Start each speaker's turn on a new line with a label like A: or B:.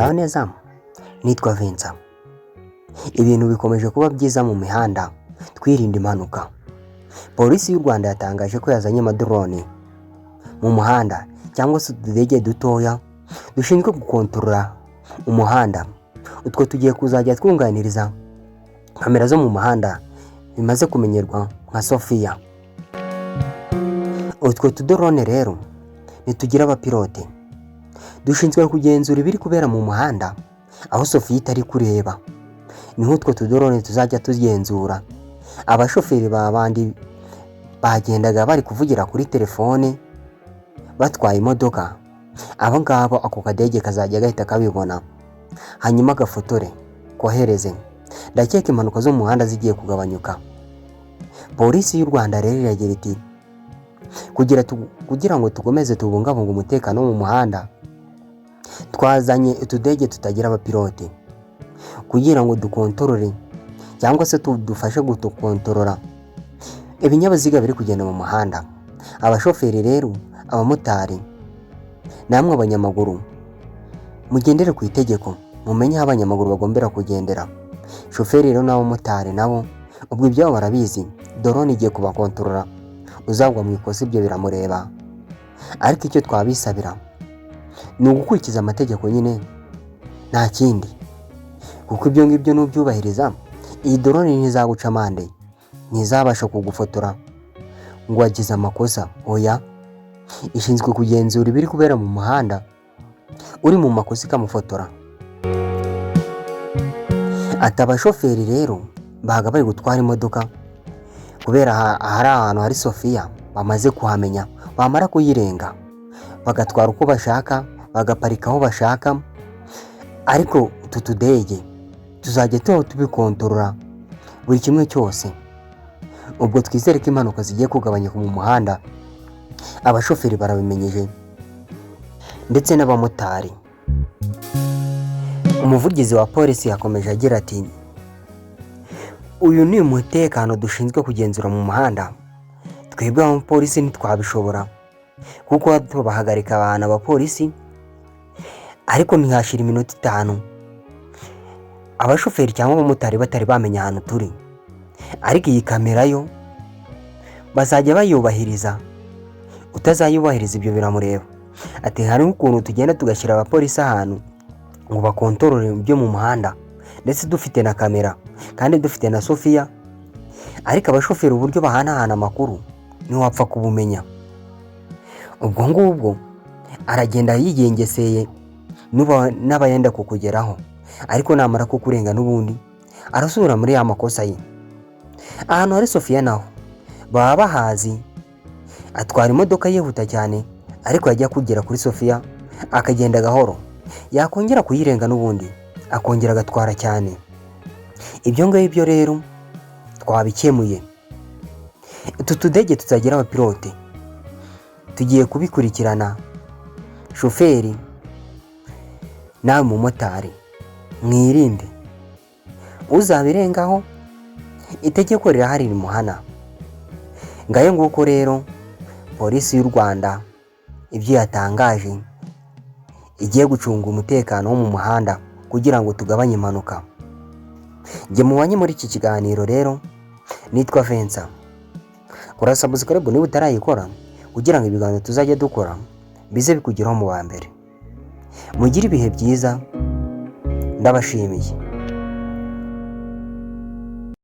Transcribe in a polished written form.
A: Muraho neza, nitwa Vincent. Ibintu bikomeje kuba byiza mu mihanda, twirinda impanuka. Polisi y'u Rwanda yatangaje ko yazanye amadrone mu muhanda cyangwa se ududege dutoya dushinzwe gukontorora umuhanda. Utwo tugiye kuzajya twunganiriza kamera zo mu muhanda bimaze kumenyerwa nka Sophia. Utwo tudrone rero nitugira abapilote, dushinzwe kugenzura ibiri kubera mu muhanda aho Sophia itari kureba. Ni nk'utwo tudrone tuzajya tugenzura abashoferi babandi bagendaga bari kuvugira kuri telefone batwaye imodoka. Abo ngabo ako kadege kazajya gahita kabibona, hanyuma gafotore kohereze. Ndakeka impanuka zo mu muhanda zigiye kugabanyuka. Polisi y'u Rwanda rero iragira iti kugira ngo tugomeze tubungabunga umutekano mu muhanda, twazanye utudege tutagira abapilote kugira ngo dukontorore cyangwa se tudufashe gukontorora ibinyabiziga biri kugenda mu muhanda. Abashoferi rero, abamotari namwe abanyamaguru, mugendere ku itegeko, mumenye aho abanyamaguru bagombera kugendera. Shoferi rero n'abamotari nabo ubwo ibyabo barabizi, drone igiye kubakontorora, uzagwa mu ikosa ibyo biramureba. Ariko icyo twabisabira ni ugukurikiza amategeko nyine, nta kindi, kuko ibyo ngibyo nubyubahiriza iyi drone ntizaguca amande, ntizabasha kugufotora ngo wagize amakosa. Oya, ishinzwe kugenzura ibiri kubera mu muhanda, uri mu makosa ikamufotora. Ati abashoferi rero baga bari gutwara imodoka kubera hari ahantu hari Sophia bamaze kuhamenya, bamara kuyirenga bagatwara uko bashaka, bagaparika aho bashaka. Ariko utu tudege tuzajya tubikontorora buri kimwe cyose. Ubwo twizere ko impanuka zigiye kugabanyuka mu muhanda. Abashoferi barabimenyeje ndetse n'abamotari. Umuvugizi wa polisi yakomeje agira ati uyu ni umutekano dushinzwe kugenzura mu muhanda. Twebwe abapolisi ntitwabishobora kuko tubahagarika abantu abapolisi, ariko ntihashira iminota 5 abashoferi cyangwa abamotari batari bamenya ahantu turi. Ariko iyi kamera yo bazajya bayubahiriza, utazayubahiriza ibyo biramureba. Ati hari ukuntu tugenda tugashyira abapolisi ahantu ngo bakontorore ibyo mu muhanda, ndetse dufite na kamera kandi dufite na Sophia, ariko abashoferi uburyo bahanahana amakuru ntiwapfa kubumenya. Ubwo ngubwo aragenda yigengeseye n'abayenda kukugeraho, ariko namara kukurenga n'ubundi arasubira muri ya makosa ye. Ahantu hari Sophia naho baba bahazi, atwara imodoka yihuta cyane, ariko yajya kugera kuri Sophia akagenda gahoro, yakongera kuyirenga n'ubundi akongera agatwara cyane. Ibyo ngibyo rero twabikemuye. Utu tudege tutagira abapilote tugiye kubikurikirana. Shoferi nawe mumotari mwirinde, uzabirengaho itegeko rirahari rimuhana. Ngayo nguko rero polisi y'u Rwanda ibyo yatangaje, igiye gucunga umutekano wo mu muhanda kugira ngo tugabanye impanuka. Njye mubanye muri iki kiganiro rero nitwa Vincent. Kora subscribe niba utarayikora kugira ngo ibiganiro tuzajya dukora bize bikugeraho mu wa mbere. Mugire ibihe byiza, ndabashimiye.